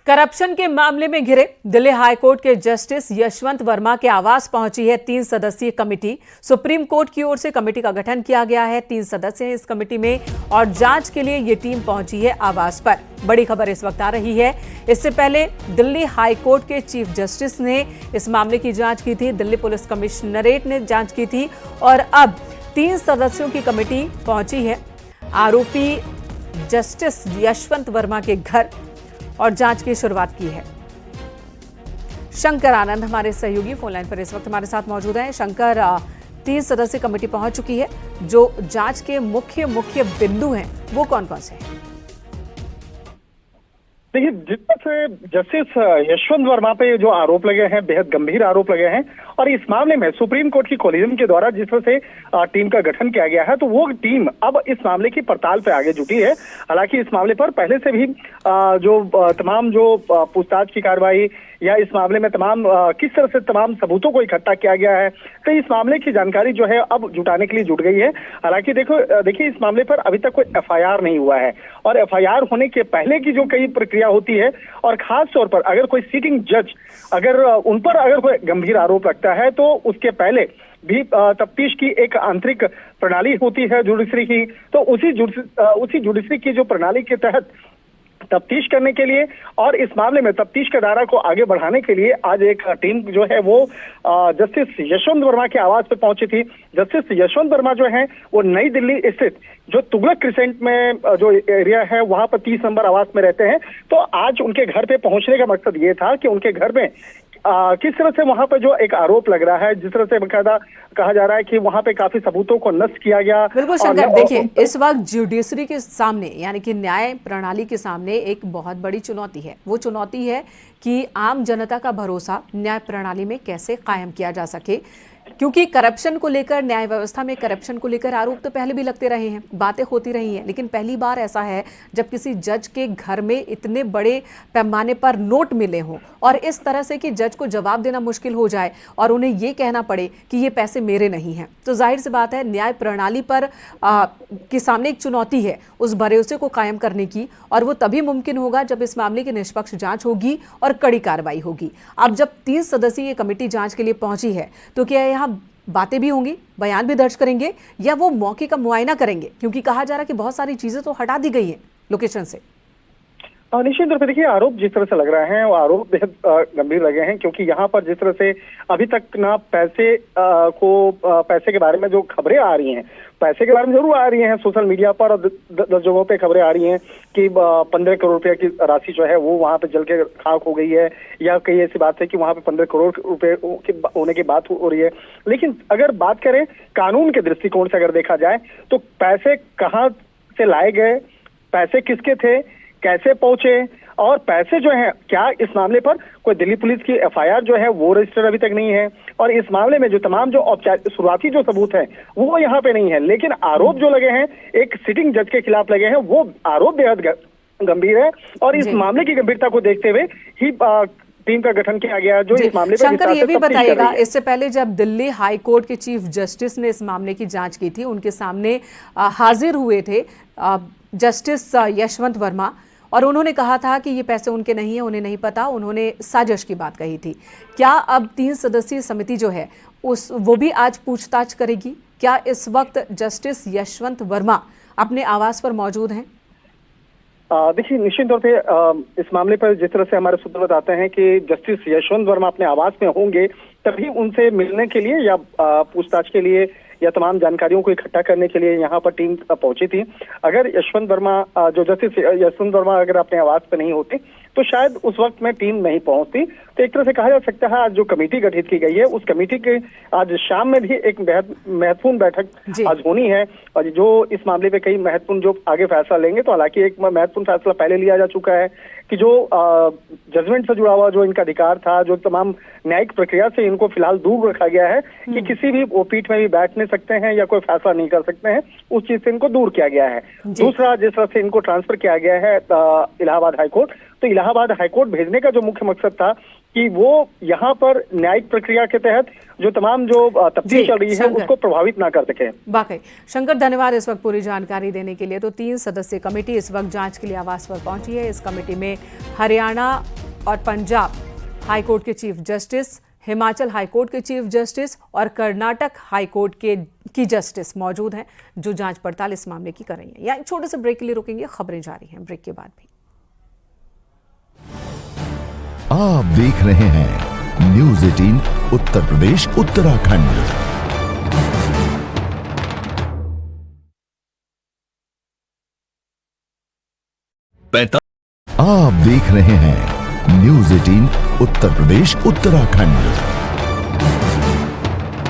Corruption के मामले में घिरे दिल्ली हाईकोर्ट के जस्टिस यशवंत वर्मा के आवास पहुंची है 3 सदस्यीय कमेटी। सुप्रीम कोर्ट की ओर से कमेटी का गठन किया गया है। 3 सदस्य हैं इस कमेटी में और जांच के लिए ये टीम पहुंची है आवास पर। बड़ी खबर इस वक्त आ रही है। इससे पहले दिल्ली हाईकोर्ट के चीफ जस्टिस ने इस मामले की जांच की थी, दिल्ली पुलिस कमिश्नरेट ने जांच की थी और अब 3 सदस्यों की कमेटी पहुंची है आरोपी जस्टिस यशवंत वर्मा के घर और जांच की शुरुआत की है। शंकर आनंद हमारे सहयोगी फोन लाइन पर इस वक्त हमारे साथ मौजूद हैं। शंकर, 3 सदस्यीय कमेटी पहुंच चुकी है। जो जांच के मुख्य बिंदु हैं वो कौन कौन से हैं? देखिए, जिस तरह से जस्टिस यशवंत वर्मा पे जो आरोप लगे हैं, बेहद गंभीर आरोप लगे हैं और इस मामले में सुप्रीम कोर्ट की कोलिजन के द्वारा जिस तरह से टीम का गठन किया गया है, तो वो टीम अब इस मामले की पड़ताल पे आगे जुटी है। हालांकि इस मामले पर पहले से भी तमाम पूछताछ की कार्रवाई या इस मामले में किस तरह से तमाम सबूतों को इकट्ठा किया गया है, तो इस मामले की जानकारी जो है अब जुटाने के लिए जुट गई है। हालांकि देखिए इस मामले पर अभी तक कोई एफआईआर नहीं हुआ है और एफआईआर होने के पहले की जो कई प्रक्रिया होती है और खास तौर पर अगर कोई सिटिंग जज उन पर अगर कोई गंभीर आरोप लगता है तो उसके पहले भी तफ्तीश की एक आंतरिक प्रणाली होती है जुडिशरी की। तो उसी जुडिशरी की जो प्रणाली के तहत तफ्तीश करने के लिए और इस मामले में तफ्तीश के दायरा को आगे बढ़ाने के लिए आज एक टीम जो है वो जस्टिस यशवंत वर्मा के आवास पे पहुंची थी। जस्टिस यशवंत वर्मा जो है वो नई दिल्ली स्थित जो तुगलक क्रिसेंट में जो एरिया है वहां पर 30 नंबर आवास में रहते हैं। तो आज उनके घर पे पहुंचने का मकसद ये था कि उनके घर में किस तरह से वहां पर जो एक आरोप लग रहा है, जिस तरह से बकायदा कहा जा रहा है कि वहां पे काफी सबूतों को नष्ट किया गया। बिल्कुल शंकर, देखिए इस वक्त जुडिशरी के सामने यानी कि न्याय प्रणाली के सामने एक बहुत बड़ी चुनौती है। वो चुनौती है कि आम जनता का भरोसा न्याय प्रणाली में कैसे कायम किया जा सके, क्योंकि करप्शन को लेकर, न्याय व्यवस्था में करप्शन को लेकर आरोप तो पहले भी लगते रहे हैं, बातें होती रही हैं, लेकिन पहली बार ऐसा है जब किसी जज के घर में इतने बड़े पैमाने पर नोट मिले हों और इस तरह से कि जज को जवाब देना मुश्किल हो जाए और उन्हें ये कहना पड़े कि ये पैसे मेरे नहीं हैं। तो जाहिर सी बात है न्याय प्रणाली पर के सामने एक चुनौती है उस भरोसे को कायम करने की, और वो तभी मुमकिन होगा जब इस मामले की निष्पक्ष जांच होगी और कड़ी कार्रवाई होगी। अब जब 3 सदस्यीय कमेटी जांच के लिए पहुंची है तो क्या यहाँ बातें भी होंगी, बयान भी दर्ज करेंगे या वो मौके का मुआयना करेंगे, क्योंकि कहा जा रहा है कि बहुत सारी चीजें तो हटा दी गई हैं लोकेशन से? निश्चित रूप से देखिए, आरोप जिस तरह से लग रहे हैं वो आरोप बेहद गंभीर लगे हैं, क्योंकि यहाँ पर जिस तरह से अभी तक ना पैसे के बारे में जो खबरें आ रही हैं, पैसे के बारे में जरूर आ रही हैं सोशल मीडिया पर और 10 जगहों पे खबरें आ रही हैं कि 15 करोड़ रुपए की राशि जो है वो वहां पे जल के खाक हो गई है, या कई ऐसी बात है कि वहां पे 15 करोड़ रुपए होने की बात हो रही है। लेकिन अगर बात करें कानून के दृष्टिकोण से अगर देखा जाए तो पैसे कहाँ से लाए गए, पैसे किसके थे, कैसे पहुंचे और पैसे जो हैं, क्या इस मामले पर कोई दिल्ली पुलिस की एफआईआर जो है वो रजिस्टर अभी तक नहीं है और इस मामले में जो तमाम जो शुरुआती जो सबूत हैं वो यहाँ पे नहीं है। लेकिन आरोप जो लगे हैं एक सिटिंग जज के खिलाफ लगे हैं, वो आरोप बेहद गंभीर है और इस मामले की गंभीरता को देखते हुए ही टीम का गठन किया गया जो इस मामले पर। शंकर, ये भी बताइएगा, इससे पहले जब दिल्ली हाई कोर्ट के चीफ जस्टिस ने इस मामले की जांच की थी, उनके सामने हाजिर हुए थे जस्टिस यशवंत वर्मा और उन्होंने कहा था कि ये पैसे उनके नहीं है, उन्हें नहीं पता, उन्होंने साजिश की बात कही थी। क्या अब 3 सदस्यीय समिति जो है वो भी आज पूछताछ करेगी? क्या इस वक्त जस्टिस यशवंत वर्मा अपने आवास पर मौजूद हैं? देखिए, निश्चित तौर पे इस मामले पर जिस तरह से हमारे सूत्र बताते हैं कि जस्टिस यशवंत वर्मा अपने आवास में होंगे, तभी उनसे मिलने के लिए या पूछताछ के लिए या तमाम जानकारियों को इकट्ठा करने के लिए यहाँ पर टीम पहुंची थी। अगर यशवंत वर्मा जो जस्टिस यशवंत वर्मा अगर अपने आवास पर नहीं होते तो शायद उस वक्त में टीम नहीं पहुंचती। तो एक तरह से कहा जा सकता है आज जो कमेटी गठित की गई है उस कमेटी के आज शाम में भी एक बेहद महत्वपूर्ण बैठक आज होनी है और जो इस मामले पे कई महत्वपूर्ण जो आगे फैसला लेंगे। तो हालांकि एक महत्वपूर्ण फैसला पहले लिया जा चुका है कि जो जजमेंट से जुड़ा हुआ जो इनका अधिकार था, जो तमाम न्यायिक प्रक्रिया से इनको फिलहाल दूर रखा गया है कि किसी भी वो पीठ में भी बैठ नहीं सकते हैं या कोई फैसला नहीं कर सकते हैं, उस चीज से इनको दूर किया गया है। दूसरा, जिस तरह से इनको ट्रांसफर किया गया है इलाहाबाद हाईकोर्ट, तो इलाहाबाद हाईकोर्ट भेजने का जो मुख्य मकसद था कि वो यहाँ पर न्यायिक प्रक्रिया के तहत जो तमाम जो तफ्तीश चल रही है उसको प्रभावित ना कर सके। वाकई शंकर, धन्यवाद इस वक्त पूरी जानकारी देने के लिए। तो 3 सदस्यीय कमेटी इस वक्त जांच के लिए आवास पर पहुंची है। इस कमेटी में हरियाणा और पंजाब हाईकोर्ट के चीफ जस्टिस, हिमाचल हाईकोर्ट के चीफ जस्टिस और कर्नाटक हाईकोर्ट की जस्टिस मौजूद हैं, जो जांच पड़ताल इस मामले की कर रही हैं। यहाँ एक छोटे से ब्रेक के लिए रुकेंगे, खबरें जारी हैं ब्रेक के बाद भी। आप देख रहे हैं न्यूज़ 18 उत्तर प्रदेश उत्तराखंड। आप देख रहे हैं न्यूज़ 18 उत्तर प्रदेश उत्तराखंड।